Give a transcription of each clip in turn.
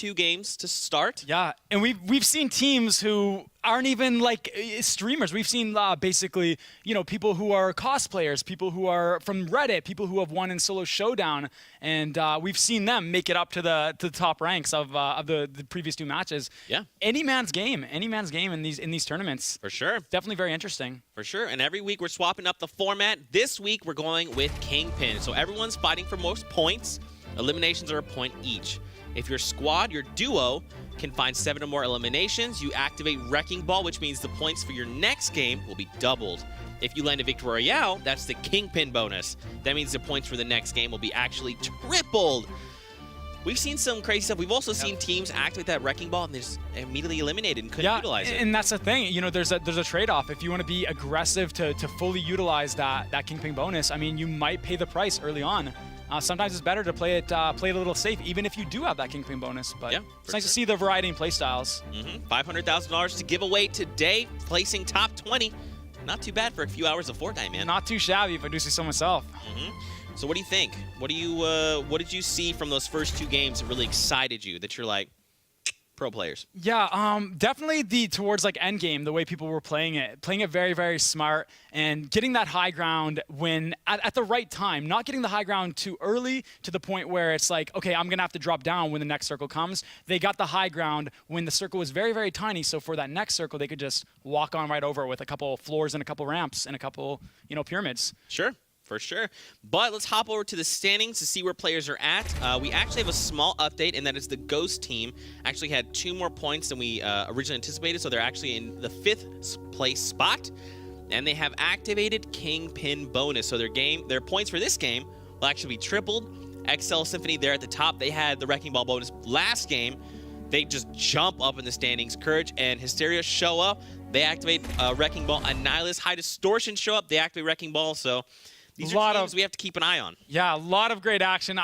2 games to start. Yeah, and we've seen teams who aren't even like streamers. We've seen basically, you know, people who are cosplayers, people who are from Reddit, people who have won in Solo Showdown, and we've seen them make it up to the top ranks of the previous 2 matches. Yeah, any man's game in these tournaments. For sure, definitely very interesting. For sure, and every week we're swapping up the format. This week we're going with Kingpin, so everyone's fighting for most points. Eliminations are a point each. If your squad, your duo, can find 7 or more eliminations, you activate Wrecking Ball, which means the points for your next game will be doubled. If you land a Victory Royale, that's the Kingpin bonus. That means the points for the next game will be actually tripled. We've seen some crazy stuff. We've also seen teams activate that Wrecking Ball and they're just immediately eliminated and couldn't utilize it. And that's the thing. You know, there's a trade-off. If you want to be aggressive to fully utilize that Kingpin bonus, I mean, you might pay the price early on. Sometimes it's better to play it a little safe, even if you do have that Kingpin bonus. But yeah, it's nice to see the variety in play styles. $500,000 to give away today, placing top 20. Not too bad for a few hours of Fortnite, man. Not too shabby, if I do say so myself. So what do you think? What did you see from those first 2 games that really excited you, that you're like, pro players? Yeah, definitely towards like end game, the way people were playing it very, very smart, and getting that high ground when at the right time, not getting the high ground too early to the point where it's like, okay, I'm gonna have to drop down when the next circle comes. They got the high ground when the circle was very, very tiny, so for that next circle they could just walk on right over with a couple floors and a couple ramps and a couple, you know, pyramids. Sure. For sure. But let's hop over to the standings to see where players are at. We actually have a small update, and that is the Ghost team actually had 2 more points than we originally anticipated, so they're actually in the 5th place spot, and they have activated Kingpin bonus. So their points for this game will actually be tripled. XL Symphony there at the top. They had the Wrecking Ball bonus last game. They just jump up in the standings. Courage and Hysteria show up. They activate Wrecking Ball. Annihilus, High Distortion show up. They activate Wrecking Ball. So these are teams we have to keep an eye on. Yeah, a lot of great action.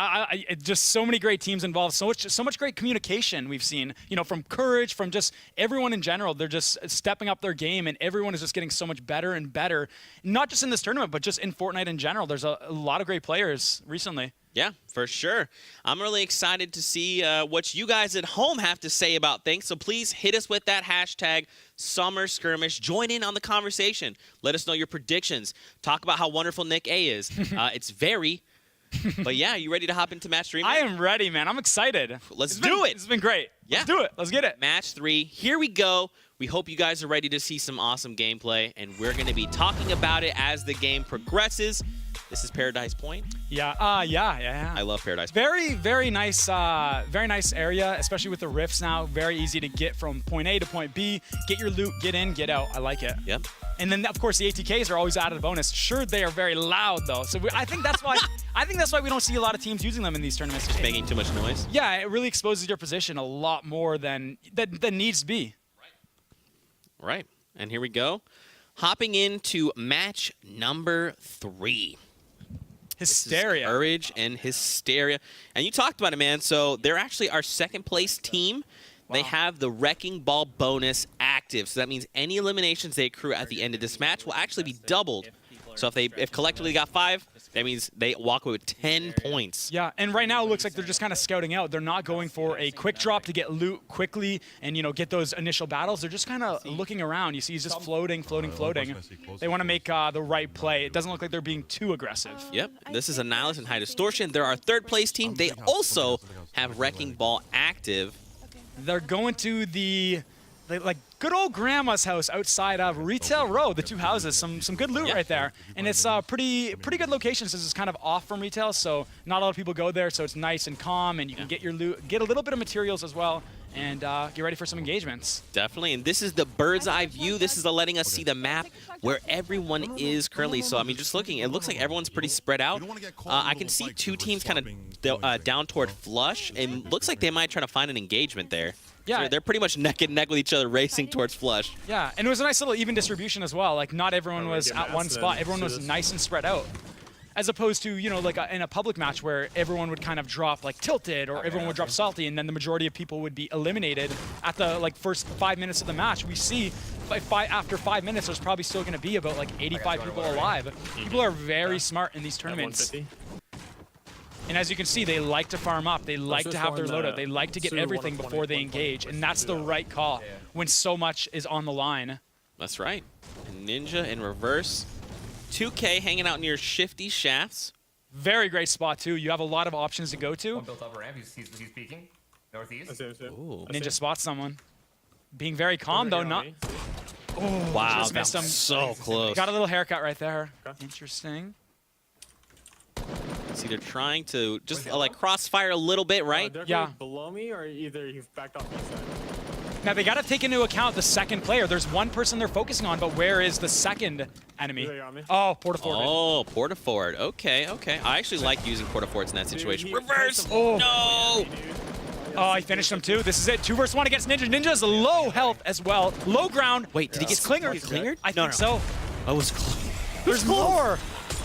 Just so many great teams involved. So much great communication we've seen. You know, from Courage, from just everyone in general. They're just stepping up their game, and everyone is just getting so much better and better. Not just in this tournament, but just in Fortnite in general. There's a lot of great players recently. Yeah, for sure. I'm really excited to see what you guys at home have to say about things. So please hit us with that hashtag Summer Skirmish. Join in on the conversation. Let us know your predictions. Talk about how wonderful Nick A is. It's very. But yeah, you ready to hop into match 3? Man? I am ready, man. I'm excited. Let's do it. It's been great. Yeah. Let's do it. Let's get it. Match 3. Here we go. We hope you guys are ready to see some awesome gameplay, and we're going to be talking about it as the game progresses. This is Paradise Point. Yeah, yeah. I love Paradise Very Point. very nice area, especially with the rifts now. Very easy to get from point A to point B. Get your loot, get in, get out. I like it. Yep. And then of course the ATKs are always added a bonus. Sure, they are very loud though, so I think that's why we don't see a lot of teams using them in these tournaments. Just making too much noise. Yeah, it really exposes your position a lot more than needs to be. Right. And here we go. Hopping into match number 3. Hysteria. Courage and Hysteria. And you talked about it, man. So they're actually our 2nd place team. Wow. They have the Wrecking Ball bonus active. So that means any eliminations they accrue at the end of this match will actually be doubled. So if collectively got 5, that means they walk away with 10 points. Yeah, and right now it looks like they're just kind of scouting out. They're not going for a quick drop to get loot quickly and, you know, get those initial battles. They're just kind of looking around. You see he's just floating. They want to make the right play. It doesn't look like they're being too aggressive. Yep, this is Annihilus and High Distortion. They're our 3rd place team. They also have Wrecking Ball active. They're going to the like good old grandma's house outside of Retail Row, the 2 houses. Some good loot right there. And it's a pretty good location since it's kind of off from retail, so not a lot of people go there, so it's nice and calm, and you can get your loot, get a little bit of materials as well, and get ready for some engagements. Definitely, and this is the bird's eye view. This is letting us see the map where everyone is currently. So, I mean, just looking, it looks like everyone's pretty spread out. I can see 2 teams kind of down toward Flush, and looks like they might try to find an engagement there. Yeah, so they're pretty much neck and neck with each other, racing towards Flush. Yeah, and it was a nice little even distribution as well. Like, not everyone was at one spot. Everyone was nice and spread out. As opposed to, you know, like in a public match where everyone would kind of drop like Tilted, or everyone would drop Salty, and then the majority of people would be eliminated at the first 5 minutes of the match. We see after 5 minutes, there's probably still going to be about like 85 people alive. People are very smart in these tournaments. And as you can see, they like to farm up. They like to have their loadout. They like to get everything before they engage. And that's the right call when so much is on the line. That's right. Ninja in reverse. 2K hanging out near Shifty Shafts. Very great spot, too. You have a lot of options to go to. One built up a ramp. He's peeking. Northeast. Ooh. Ninja spots someone. Being very calm, though. Not. Oh, Wow, just missed him. so close. Got a little haircut right there. Interesting. See, they're trying to just like crossfire a little bit, right? Yeah. Below me, or either you've backed off my side. Now, they got to take into account the second player. There's one person they're focusing on, but where is the second enemy? Oh, Portafort. Oh, Portafort. Okay, okay. I actually like using Portaforts in that situation. Reverse! Oh. No! Oh, he finished him too. This is it. 2 versus 1 against Ninja. Ninja's low health as well. Low ground. Wait, did he get clingered? clingered? I think so. I was close. There's more.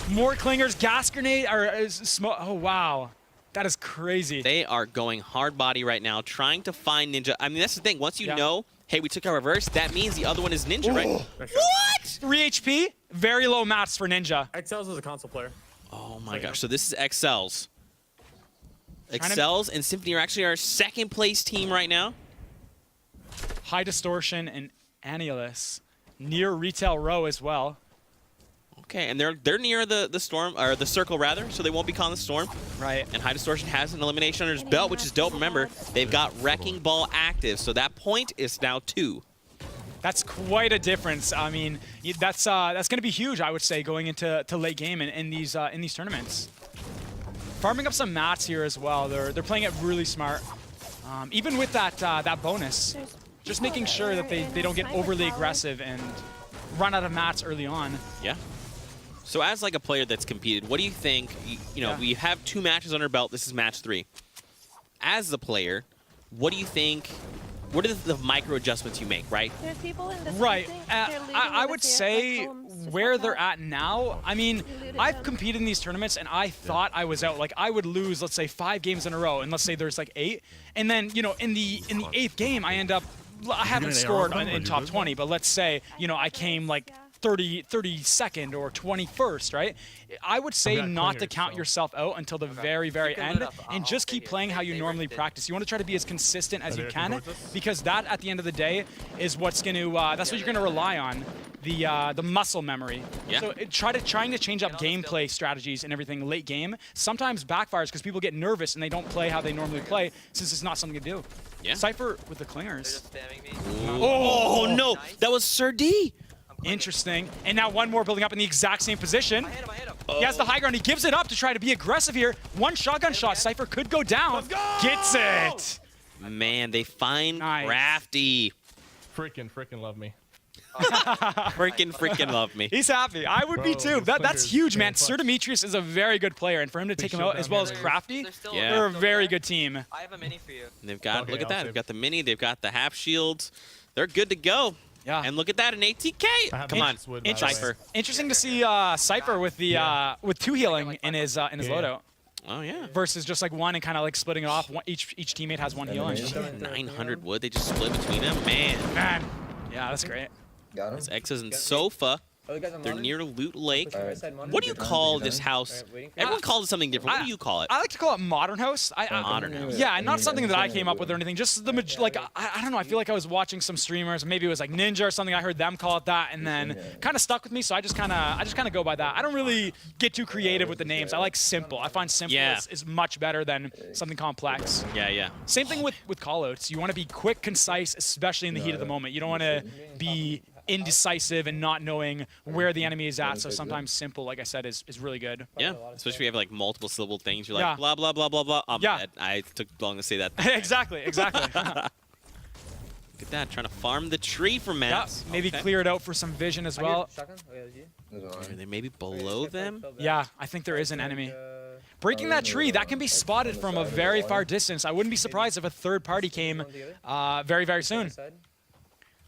More clingers. Gas grenade. Or smoke. Oh, wow. That is crazy. They are going hard body right now, trying to find Ninja. I mean, that's the thing. Once you know, hey, we took our reverse, that means the other one is Ninja, right? What? 3 HP. Very low mats for Ninja. XL's is a console player. Oh my gosh. So this is XL's. XL's and Symphony are actually our second place team right now. High Distortion and Annihilus. Near Retail Row as well. Okay, and they're near the storm, or the circle rather, so they won't be calling the storm. Right. And High Distortion has an elimination under his belt, which is dope. Remember, they've got Wrecking Ball active, so that point is now 2. That's quite a difference. I mean, that's going to be huge, I would say, going into late game in these tournaments. Farming up some mats here as well. They're playing it really smart. Even with that bonus, just making sure that they don't get overly aggressive and run out of mats early on. Yeah. So as like a player that's competed, what do you think? You know, we have 2 matches under our belt. This is match 3. As the player, what do you think? What are the micro adjustments you make, right? There's people in the Right. I would say where they're at now, I mean, I've competed in these tournaments and I thought I was out. Like, I would lose, let's say, 5 games in a row, and let's say there's like 8. And then, you know, in the 8th game, I haven't scored in top 20, but let's say, you know, I came like 32nd or 21st, right? I would say not to count yourself out until the very, very end and just keep playing how you normally practice. You want to try to be as consistent as you can, because that, at the end of the day, is what's going to, that's what you're going to rely on, the muscle memory. Yeah. So trying to change up gameplay strategies and everything late game sometimes backfires because people get nervous and they don't play how they normally play since it's not something to do. Yeah. Sypher with the clingers. Oh no, that was Sir D. Interesting. And now one more building up in the exact same position. He has the high ground. He gives it up to try to be aggressive here. One shotgun shot. Sypher could go down. Gets it. Man, they find Crafty. Freaking love me. Freaking love me. He's happy. I would be too. That's huge, man. Sir Demetrius is a very good player, and for him to take him out as well as Crafty, they're a very good team. I have a mini for you. They've got, look at that. They've got the mini. They've got the half shields. They're good to go. Yeah. And look at that, an ATK. Come on, Sypher. Interesting to see Sypher with the with 2 healing in his loadout. Oh yeah. Versus just like 1 and kind of like splitting it off. Each teammate has 1 healing. 900 wood. They just split between them. Man. Yeah, that's great. Got him. It's X's and Sofa. They're near Loot Lake. What do you call this house? Everyone calls it something different. What do you call it? I like to call it Modern House. Modern House. Yeah, and not something that I came up with or anything. Just like I don't know. I feel like I was watching some streamers. Maybe it was like Ninja or something. I heard them call it that, and then kind of stuck with me. So I just kind of go by that. I don't really get too creative with the names. I like simple. I find simple is much better than something complex. Yeah. Same thing with callouts. You want to be quick, concise, especially in the heat of the moment. You don't want to be indecisive and not knowing where the enemy is at. So sometimes simple, like I said, is really good. Yeah, especially if you have like multiple syllable things. You're like blah blah blah blah blah. I took long to say that. Exactly. Look at that, trying to farm the tree for maps. Maybe clear it out for some vision as well. Are they maybe below them? Yeah, I think there is an enemy. Breaking that tree, that can be spotted from a very far distance. I wouldn't be surprised if a third party came very, very soon.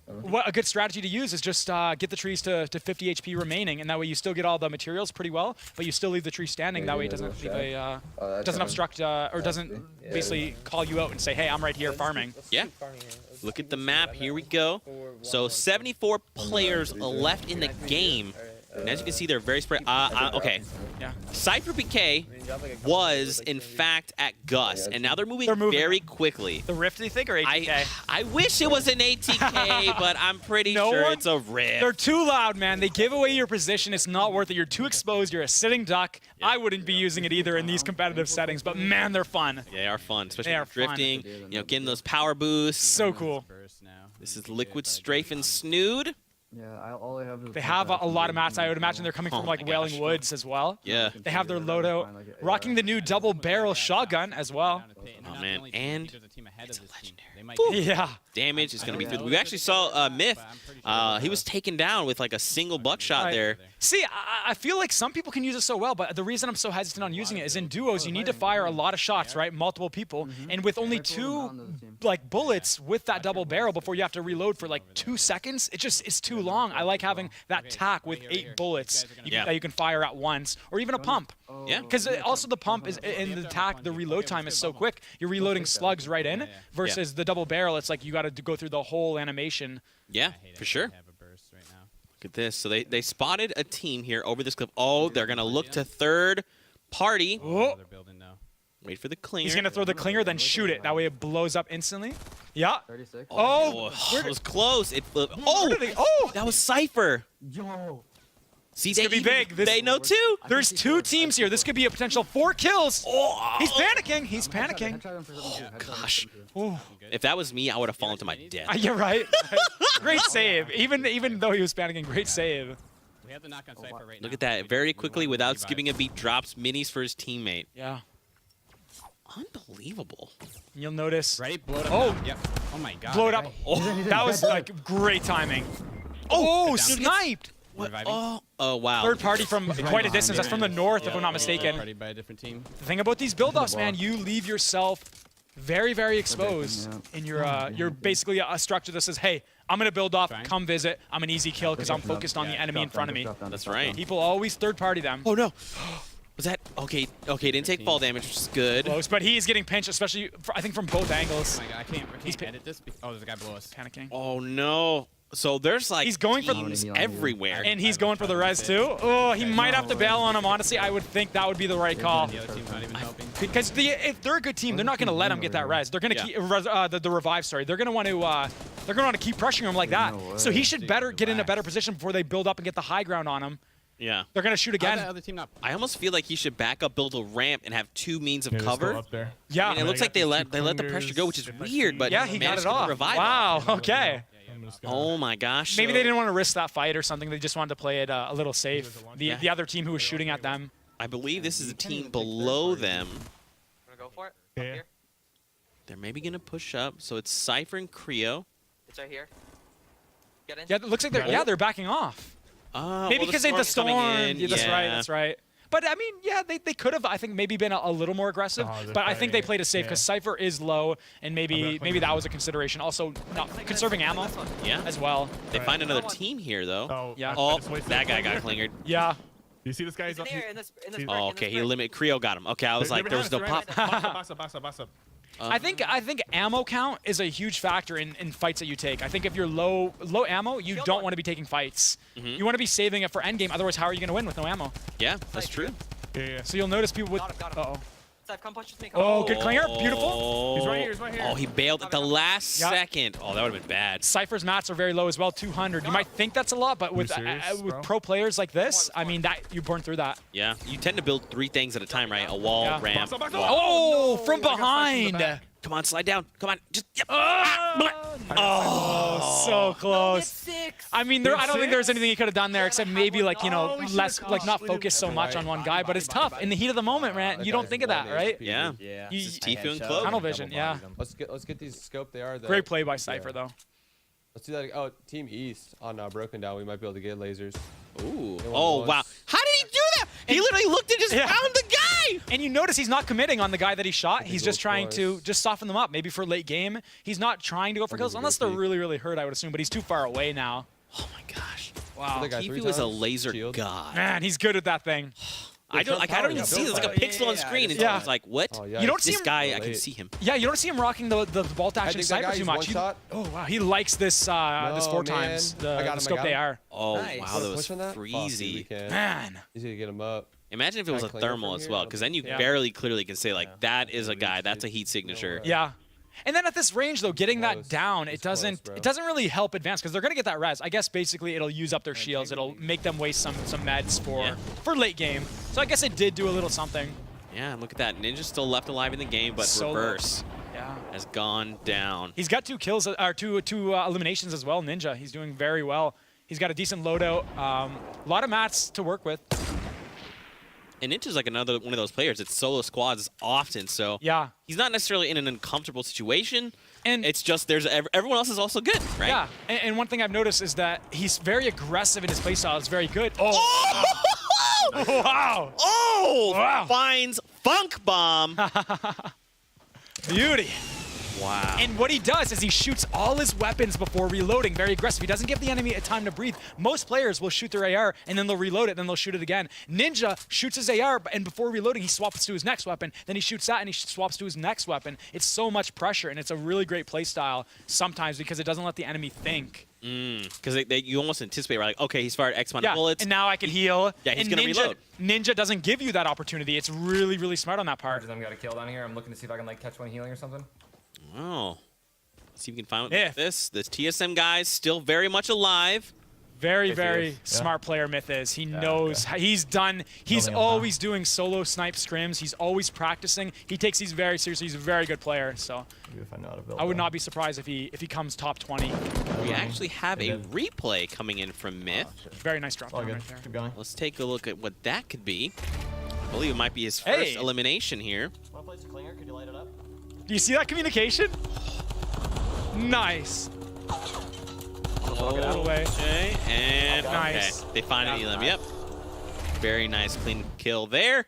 What a good strategy to use is just get the trees to 50 HP remaining, and that way you still get all the materials pretty well, but you still leave the tree standing. That way it doesn't obstruct or doesn't basically call you out and say, hey, I'm right here farming. Yeah. Look at the map. Here we go. So 74 players left in the game. And as you can see, they're very spread. Okay. Yeah. SypherPK was, in fact, at Gus, and now they're moving very quickly. The Rift, do you think, or ATK? I wish it was an ATK, but I'm pretty sure it's a Rift. They're too loud, man. They give away your position. It's not worth it. You're too exposed. You're a sitting duck. Yeah. I wouldn't be using it either in these competitive settings, but man, they're fun. Yeah, they are fun, especially They are drifting, getting those power boosts. So cool. This is Liquid Strafe and Snood. Yeah, all I have is They have a lot of mats. I would imagine they're coming from like Wailing Woods as well. Yeah. They have their loadout, rocking the new double barrel shotgun as well. Oh man, and it's a legendary. Yeah. Damage is going to be through. We actually saw Myth. He was taken down with like a single buckshot there. See, I feel like some people can use it so well, but the reason I'm so hesitant on using it is in duos, you need to fire a lot of shots, right? Multiple people. And with only 2 like bullets with that double barrel before you have to reload for like 2 seconds, it's too long. I like having that tack with 8 bullets that you can fire at once, or even a pump. Yeah. Because also the pump is in the tack, the reload time is so quick. You're reloading slugs right in versus the double barrel. It's like you got to go through the whole animation. Yeah, for sure. Look at this. So they spotted a team here over this clip. Oh, they're going to look to third party. Oh. Wait for the clinger. He's going to throw the clinger, then shoot it. That way it blows up instantly. Yeah. 36. Oh, it was close. It flipped. Oh, that was Cypher. Yo. See, This could be big. They know too. There's 2 teams here. This could be a potential 4 kills. Oh, He's panicking. He's panicking. gosh. Ooh. If that was me, I would have fallen to my death. You're right. Great save. Even though he was panicking, great save. Look at that. Very quickly, without skipping a beat, drops minis for his teammate. Yeah. Unbelievable. You'll notice. Ready? Blow it up. Oh. Yep. Oh my god. Blow it up. Oh, that was like great timing. Oh, sniped. Reviving. Oh, wow. Third party from quite a distance. That's from the north, if I'm not mistaken. Party by a different team. The thing about these build-offs, man, you leave yourself very, very exposed in your, you're basically a structure that says, hey, I'm going to build off, come visit, I'm an easy kill because I'm focused on the enemy in front of me. That's right. People always third party them. Oh, no. Was that? Okay, didn't take fall damage, which is good. Close, but he is getting pinched, especially, I think, from both angles. Oh my god, I can't edit this. Oh, there's a guy below us. Panicking. Oh, no. So there's like He's going for teams everywhere. And he's going for the res too. Oh, he might have to bail on him. Honestly, I would think that would be the right call. The other team's not even helping. Because if they're a good team, they're not going to let him get that res. They're going to keep the revive. Sorry, they're going to want to keep pressuring him like that. So he should better get in a better position before they build up and get the high ground on him. Yeah. They're going to shoot again. How's that other team not? I almost feel like he should back up, build a ramp, and have 2 means of Yeah, they're still cover. up there. Yeah. I mean, it looks like they let the pressure go, which is weird, but Yeah, he got managed it to get the off. revive Wow. off. Okay. Oh my gosh. Maybe so- they didn't want to risk that fight or something. They just wanted to play it a little safe. Yeah. The other team who was shooting at them. I believe this is a team below them. Wanna go for it? Yeah. Up here? They're maybe gonna push up. So it's Cypher and Creo. It's right here. Get in. Yeah, it looks like they're backing off. Maybe because the storm. Yeah, that's right. That's right. But I mean, yeah, they could have, I think, maybe been a little more aggressive. But I think they played it safe because Cypher is low, and maybe that was a consideration. Also, conserving ammo Yeah. as well. They find another team here though. Oh, Yeah. Oh, that guy got clingered. Yeah. You see this guy? He's in here, in this brick, Oh, okay. He limit. Creo got him. Okay, I was like, there was no pop. Box up. I think ammo count is a huge factor in fights that you take. I think if you're low ammo, you don't want to be taking fights. You want to be saving it for endgame. Otherwise, how are you going to win with no ammo? Yeah, that's true. Yeah. So you'll notice people with. Got him. Uh-oh. Seth, come punch with me. Oh, good clinger. Beautiful. Oh, He's right here. Oh, he bailed at the last Yep. second. Oh, that would have been bad. Cypher's mats are very low as well, 200. You might think that's a lot, but with serious, bro? pro players like this, I mean, that you burn through that. Yeah, you tend to build 3 things at a time, right? A wall, Yeah. ramp. Box up. wall. Oh, from behind. Come on, slide down. Come on. Just. Yep. Oh, so close. 6. I mean, I don't think there's anything he could have done there except maybe like, less, like not focus so much on one guy, but it's tough. In the heat of the moment, man, you don't think of that, right? Yeah. Yeah. You- This is Tifu and Cloak. Tunnel vision, yeah. Let's get these scope. They are the Great play by Cypher, though. Let's do that. Oh, Team East on Broken Down. We might be able to get lasers. Ooh. They want Oh, bullets. wow. How did he do that? He literally looked and just Yeah. found the guy. And you notice he's not committing on the guy that he shot. He's go just trying to close. just soften them up, maybe for late game. He's not trying to go for kills, a unless good they're peek. really, really hurt, I would assume. But he's too far away now. Oh, my gosh. Wow. Other guy Tifu 3 is a times, laser shield. god. Man, he's good at that thing. I don't even see it. There's like a pixel on screen. And Yeah. it's like, what? Oh, yeah. You don't see This him. guy, I can see him. Yeah, you don't see him rocking the bolt I action think that sniper guy, too he's much. one He- shot. Oh wow, he likes this this No, 4 man. times I the got him, I scope got they him. are. Oh, Nice. wow, that was Push on that? Fuck, dude, we freezy. can. Man. Easy to get him up. Imagine if it was a Can I clear thermal from as here? well, because then you Yeah. barely clearly can say, like, that is a guy. That's a heat signature. Yeah. And then at this range though, getting that Close. down, It's it doesn't close, bro. it doesn't really help advance because they're gonna get that res. I guess basically it'll use up their shields. It'll make them waste some meds for late game. So I guess it did do a little something. Yeah, look at that. Ninja's still left alive in the game, but Solo. reverse Yeah. has gone down. He's got 2 kills or two eliminations as well. Ninja, he's doing very well. He's got a decent loadout. A lot of mats to work with. And Ninja's like another one of those players that solo squads often, so Yeah. he's not necessarily in an uncomfortable situation. And It's just there's everyone else is also good, right? yeah, and one thing I've noticed is that he's very aggressive in his playstyle. It's very good. Oh, Oh! wow. Oh! Wow. Finds Funk Bomb. Beauty. Wow. And what he does is he shoots all his weapons before reloading, very aggressive. He doesn't give the enemy a time to breathe. Most players will shoot their AR and then they'll reload it, then they'll shoot it again. Ninja shoots his AR and before reloading he swaps to his next weapon, then he shoots that and he swaps to his next weapon. It's so much pressure and it's a really great play style sometimes because it doesn't let the enemy think. Because you almost anticipate, right? Like, okay, he's fired X amount of Yeah, bullets. and now I can heal. Yeah, he's And gonna reload. Ninja doesn't give you that opportunity. It's really, really smart on that part. I've got a kill down here. I'm looking to see if I can like catch one healing or something. Oh. Let's see if we can find Myth. this. This TSM guy's still very much alive. Very, Myth very is, yeah. smart player Myth is. He knows, he's always doing solo snipe scrims. He's always practicing. He takes these very seriously. He's a very good player, so Maybe if I know how to build. I would not be surprised if he comes top 20. We actually have a replay coming in from Myth. Very nice drop down right there. Keep going. Let's take a look at what that could be. I believe it might be his first Hey. elimination here. Want to place a clinger? Could you light it up? Do you see that communication? Nice. away. Okay, and Nice. okay. They finally elim. Yep. Very nice, clean kill there.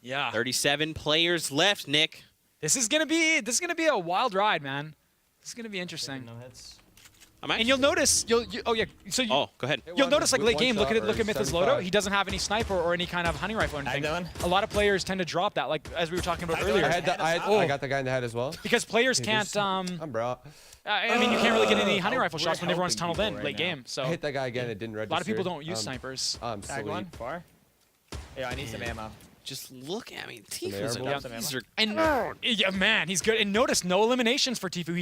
Yeah. 37 players left, Nick. This is gonna be a wild ride, man. This is gonna be interesting. No hits. I'm And you'll notice, oh yeah, so Oh, go ahead. you'll notice like With late one game, look shot at or Myth's 75. loadout. He doesn't have any sniper or any kind of hunting rifle or anything. doing? A lot of players tend to drop that, like as we were talking about earlier. I got the guy in the head as well. Because players Dude, can't, this- I'm bro. I mean, you can't really get any hunting rifle we're shots when everyone's helping tunneled in people late right now. game. So I hit that guy again. It didn't a register. lot of people don't use snipers. I'm Tag sweet. one, far. Yeah, I need some ammo. Just look at me. air Tifu's bullets? these are And yeah, man, he's good. And notice no eliminations for Tfue.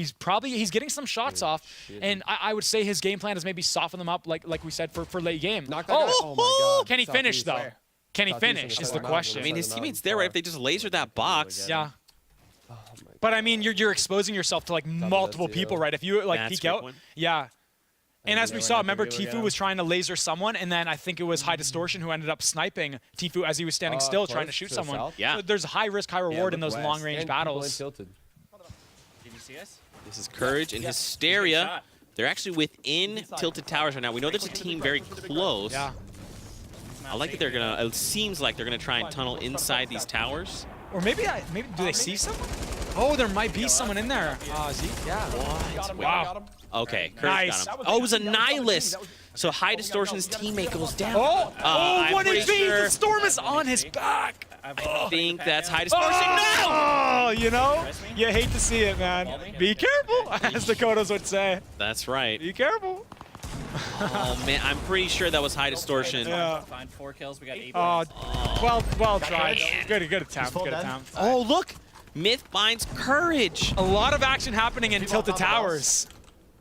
He's getting some shots off, and I would say his game plan is maybe soften them up, like we said for late game. Knock that guy. Oh my god. Can he finish Southeast. though? Can he Southeast on finish? the Is side the of the question. I mean, his Southern teammates mountain there, right? far. If they just lasered that box. Yeah. Oh my But I mean, you're exposing yourself to like multiple that's people, zero. right? If you like That's a peek good out, point. yeah. And as we we're saw, not remember gonna do it Tfue again. was trying to laser someone, and then I think it was High Distortion who ended up sniping Tfue as he was standing still, trying to close shoot to the someone. south? Yeah. So there's a high risk, high reward in look those west. long range And people in battles. tilted. Did you see us? This is Courage and Hysteria. They're actually within Tilted Towers right now. We know there's a team very close. Yeah. I like that they're gonna. It seems like they're gonna try and tunnel inside these towers. Or maybe do they see someone? Oh, there might be someone in there. Zeke, yeah. Wow. Okay, Courage Nice. got him. Oh, it was a Nihilist. So High Distortion's teammate goes down. Oh, I'm one pretty HP. sure- The storm is on his back. I think that's High Distortion. No! Oh, you know, you hate to see it, man. Be careful, as Dakotas would say. That's right. Be careful. Oh man, I'm pretty sure that was High Distortion. Yeah. Find 4 kills. We got 8 Oh, well tried. Good attempt. full Good dead? attempt. Oh look, Myth finds Courage. A lot of action happening in Tilted Towers.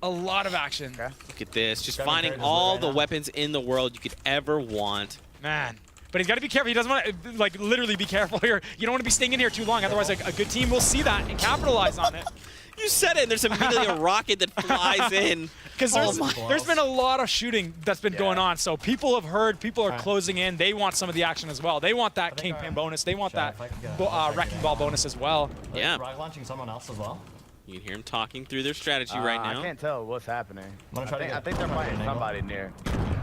A lot of action. Look at this, just Got finding Courage all right the now. weapons in the world you could ever want. Man. But he's got to be careful. He doesn't want to, like, literally be careful here. You don't want to be staying in here too long. Otherwise, like, a good team will see that and capitalize on it. You said it, and there's immediately a rocket that flies in. Because there's been a lot of shooting that's been going on. So people have heard, people are closing in. They want some of the action as well. They want that Kingpin bonus. They want that Wrecking Ball bonus as well. Yeah. Rocket launching someone else as well. You can hear them talking through their strategy right I now. can't tell what's happening. I'm gonna try to get I think they're I'm gonna fighting get an angle. somebody near.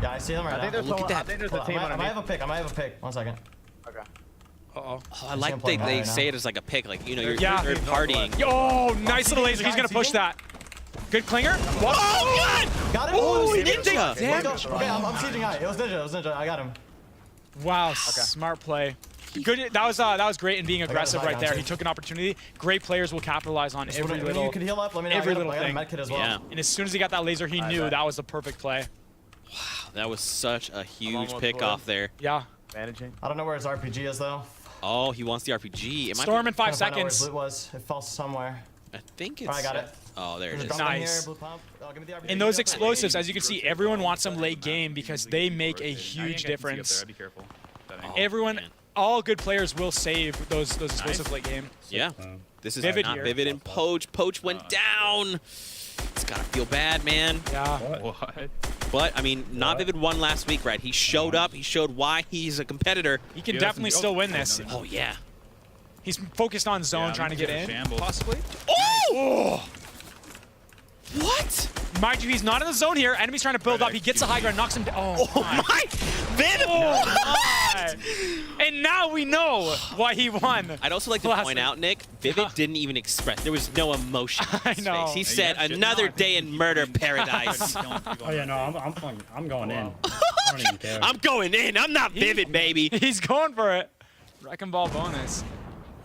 Yeah, I see them right I think now. there's Look at someone. that. I think there's Hold a on, team I might underneath. have a pick. I might have a pick. 1 second. Okay. Uh-oh. Oh, I like they right say now. it as like a pick, like, you know, you're, Yeah. you're partying. Oh, nice little laser. He's going to push that. Good clinger. What? Oh, God! Got it. Oh, Ninja. Ninja! Okay, I'm sieging high. It was Ninja. I got him. Wow, smart play. Good. That was great in being got aggressive his right eye there. down, He too. took an opportunity. Great players will capitalize on every When little. you could heal up, let me know. every I got little a- I got a thing. med kit as well. Yeah. And as soon as he got that laser, he knew bet. that was the perfect play. That was such a huge almost pick blue. off there. Yeah. Managing. I don't know where his RPG is though. Oh, he wants the RPG. It might Storm be, in 5 Trying to find out where his seconds. loot was. It fell somewhere. I think it's. I got it. Oh, there it There's a is. drop in Nice. here, blue pump. Oh, give me the RPG. And those explosives, as you can see, everyone wants them late game because they make a huge difference. Be careful. Oh, Everyone, man. all good players will save those explosives late game. Yeah. This is Vivid not here. Vivid and Poach. Poach went down. It's gotta feel bad, man. Yeah. What? But I mean, not Vivid won last week, right? He showed up. He showed why he's a competitor. He can Yeah, definitely that's- still win this. Oh yeah. He's focused on zone, trying to get in, possibly. Oh! What? Mind you, he's not in the zone here. Enemy's trying to build up. He gets a high ground, knocks him down. Oh, Oh my! Vivid! Oh my! And now we know why he won. I'd also like to Classic. point out, Nick, Vivid didn't even express. There was no emotion on I his know. face. He Yeah, said, "Another day in murder paradise." Oh yeah, no, I'm going in. I don't even care. I'm going in. I'm not Vivid, baby. He's going for it. Wrecking ball bonus.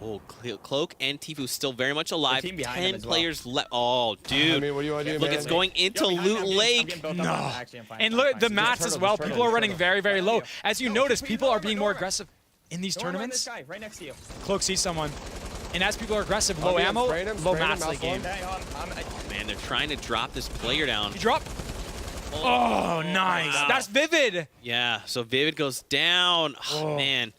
Oh, Cloak and Tifu still very much alive. team behind him 10 as well. players left. Oh, dude. I mean, what do you want to do, Look, man? it's going into Loot Lake. No. And look, the mats as well. People are running very, very low. As you notice, people are being more aggressive in these tournaments. This guy right next to you. Cloak sees someone. And as people are aggressive, low yeah, ammo, spraying him, low spraying him, mats late game. Man, they're trying to drop this player down. You drop. Oh, nice. wow. That's Vivid. Yeah, so Vivid goes down. Oh, man.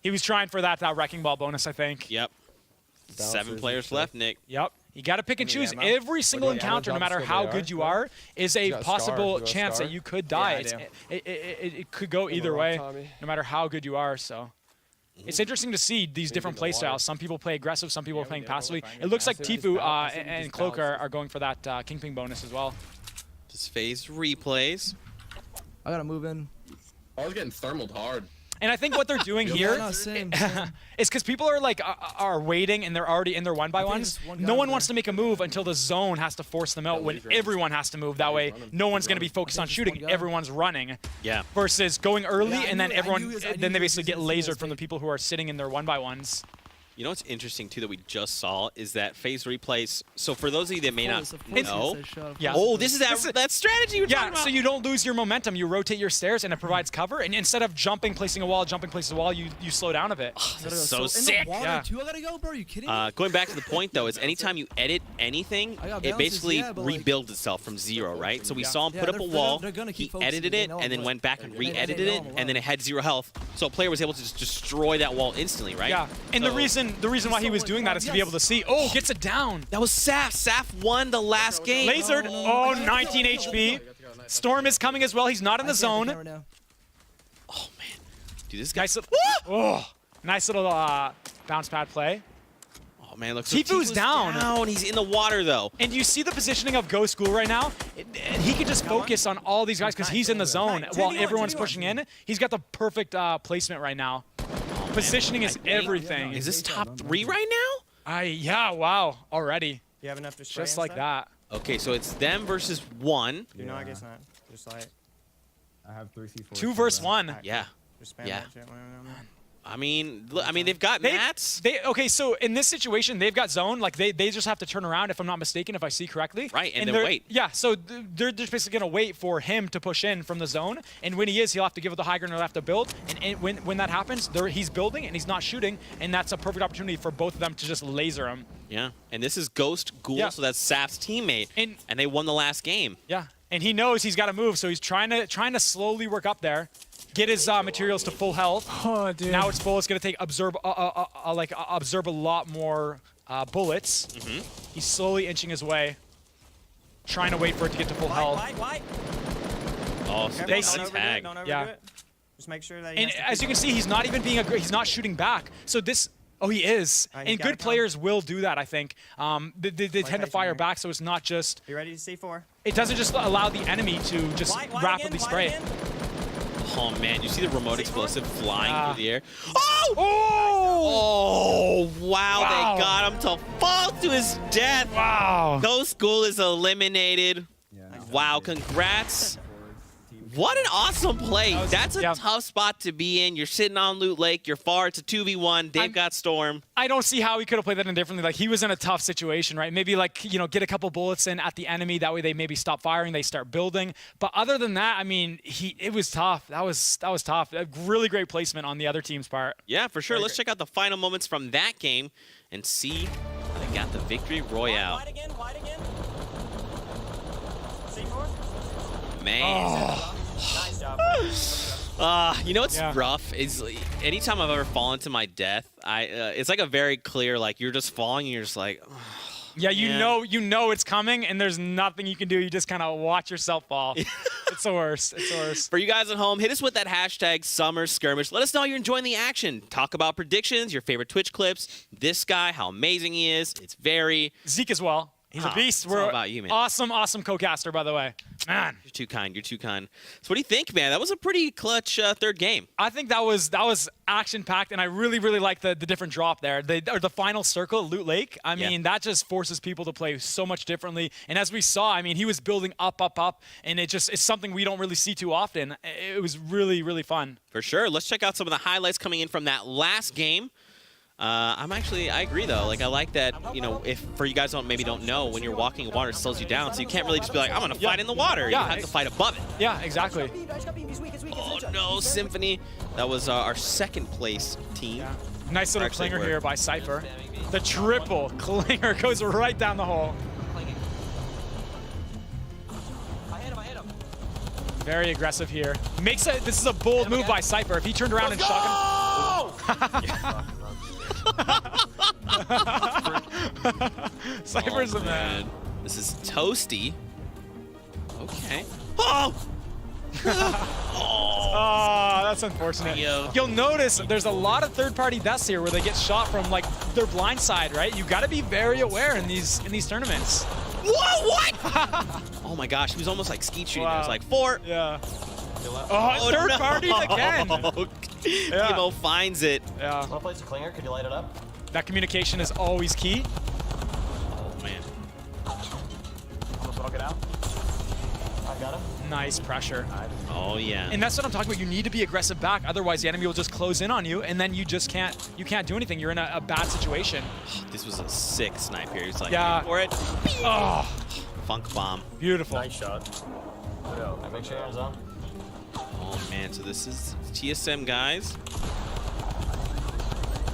He was trying for that wrecking ball bonus, I think. Yep. 7 players left, Nick. Yep. You got to pick and choose. ammo? Every single do you have? encounter, no Drop matter scope how AR? good you are, is a You got a scar. possible You got a chance scar? that you could die. I It's- do. it could go either wrong, way, Tommy. no matter how good you are. So it's interesting to see these different play styles. Some people play aggressive, some people are playing passively. It looks like Passive, Tifu just and Cloak are going for that Kingpin bonus as well. Just phase replays. I gotta move in. I was getting thermaled hard. And I think what they're doing Yeah, here no, same. is because people are like are waiting and they're already in their 1x1s. just one No guy one there. wants to make a move until the zone has to force them out. When everyone has to move, that way no one's going to be focused on just shooting. one guy. Everyone's running. Yeah. Versus going early Yeah, I and then knew- I everyone knew he was- I knew then they he was basically get using the lasered from the mistake. people who are sitting in their 1x1s. You know what's interesting, too, that we just saw is that phase replays. So for those of you that may not know. Yeah. Oh, this is that strategy you were talking Yeah, about. so you don't lose your momentum. You rotate your stairs and it provides cover. And instead of jumping, placing a wall, jumping, placing a wall, you slow down a bit. This is so in sick. the water Yeah. too, I gotta go, bro. Are you kidding me? Going back to the point, though, is anytime you edit anything, I got it balances, basically yeah, but, like- rebuilds itself from 0, right? So we saw him Yeah, put up a they're- wall, they're gonna he keep focusing, edited they it, know, and then but- went back and they re-edited know it, I'm and then alive. it had 0 health. So a player was able to just destroy that wall instantly, right? Yeah, and the So- reason why he was doing that is to be able to see. Oh, gets it down. That was Saf. Saf won the last game. Lasered. Oh, 19 HP. Storm is coming as well. He's not in the zone. Oh, man. Dude, this guy. Nice little, nice little bounce pad play. Oh, man, look. Tifu's down. He's in the water, though. And you see the positioning of Go School right now? And he can just focus on all these guys because he's in the zone while everyone's pushing in. He's got the perfect placement right now. Positioning is everything. Is this top 3 right now? Yeah, wow, already. You have enough to spray Just and like stuff? that. Okay, so it's them versus 1. No, I guess not. Just like, I have 3 C4. 2 versus 1. Yeah. just spam Yeah. that shit. I mean, they've got mats. Okay, so in this situation, they've got zone. Like they just have to turn around, if I'm not mistaken, if I see correctly. Right, and then they're- wait. Yeah, so they're just basically gonna wait for him to push in from the zone, and when he is, he'll have to give it the high ground. He'll have to build, and when that happens, he's building and he's not shooting, and that's a perfect opportunity for both of them to just laser him. Yeah, and this is Ghost Ghoul, Yeah. so that's Saf's teammate, And- they won the last game. Yeah, and he knows he's got to move, so he's trying to slowly work up there, get his materials to full health. Oh, dude. Now it's full. It's gonna take absorb a lot more bullets. He's slowly inching his way, trying to wait for it to get to full health. Why? Oh, so They they got tagged. Don't overdo Yeah. it. Just make sure that he And has to as keep you can going. see, he's not even being he's not shooting back. So this. Oh, he is. He's And gotta good come. players will do that, I think. They tend to patient fire here. back, so it's not just. You ready to C4? It doesn't just allow the enemy to just Why rapidly again? spray. Why again? Oh man, you see the remote explosive flying Ah. through the air? Oh! Oh! Wow, Wow. they got him to fall to his death. Wow. Ghost Ghoul is eliminated. Wow, congrats. What an awesome play. That's a yeah. tough spot to be in. You're sitting on Loot Lake. You're far. It's a 2v1. They've got Storm. I don't see how he could have played that indifferently. Like, he was in a tough situation, right? Maybe, like, you know, get a couple bullets in at the enemy. That way they maybe stop firing. They start building. But other than that, I mean, it was tough. That was tough. A really great placement on the other team's part. Yeah, for sure. Let's check out the final moments from that game and see how they got the victory royale. Wide again, wide again. C4. Man. Nice job. You know what's Yeah. rough is anytime I've ever fallen to my death, it's like a very clear, like, you're just falling and you're just like, Yeah, you man. know it's coming, and there's nothing you can do. You just kind of watch yourself fall. It's the worst. It's the worst. For you guys at home, hit us with that hashtag #SummerSkirmish. Let us know you're enjoying the action. Talk about predictions, your favorite Twitch clips, this guy, how amazing he is. It's very... Zeke as well. He's a beast. It's all about you, man. Awesome co-caster, by the way. Man. You're too kind. You're too kind. So what do you think, man? That was a pretty clutch third game. I think that was action-packed, and I really like the different drop there. The final circle, Loot Lake. I mean, that just forces people to play so much differently. And as we saw, I mean, he was building up, and it's something we don't really see too often. It was really fun. For sure. Let's check out some of the highlights coming in from that last game. I agree though. Like, I like that, you know, if for you guys maybe don't know, when you're walking in water, it slows you down. So you can't really just be like, I'm gonna fight in the water. Yeah. You have to fight above it. Yeah, exactly. Oh no, Symphony. That was our second place team. Yeah. Nice little Actually, clinger we're- here by Sypher. The triple clinger goes right down the hole. I hit him. Very aggressive here. This is a bold move by Sypher. If he turned around and shot him. Sypher's the man. This is Toasty. Okay. Oh! Oh, that's unfortunate. Yo. You'll notice there's a lot of third-party deaths here where they get shot from like their blind side, right? You got to be very aware in these tournaments. Whoa, what? Oh my gosh, he was almost like skeet shooting. Wow. I was like, 4. Yeah. Oh, third parties again. Yeah. Timo finds it. Yeah. Wanna place a clinger? Could you light it up? That communication is always key. Oh man. Almost walk it out. I got him. Nice pressure. Oh yeah. And that's what I'm talking about. You need to be aggressive back, otherwise the enemy will just close in on you, and then you just can't do anything. You're in a bad situation. This was a sick snipe here. He's like, Yeah. wait for it. Oh, Funk bomb. beautiful. Nice shot. Alright, make sure you're in zone. Oh man, so this is TSM guys.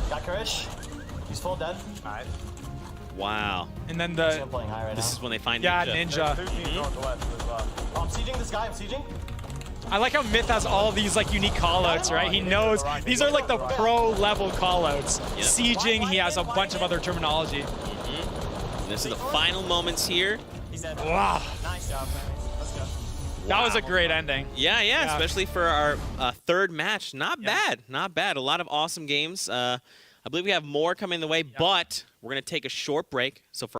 Got Karish. He's full dead. Alright. Wow. And then I'm playing high right This now. is when they find yeah, Ninja. Ninja. Oh, I'm sieging this guy. I'm sieging. I like how Myth has all of these like unique callouts, right? He knows these are like the pro level callouts. Yep. Sieging, he has a bunch of other terminology. And this is the final moments here. He's dead. Wow, Nice job, man. Let's go. that was a great ending. Yeah, especially for our third match. Not bad. A lot of awesome games. I believe we have more coming the way, but we're going to take a short break. So for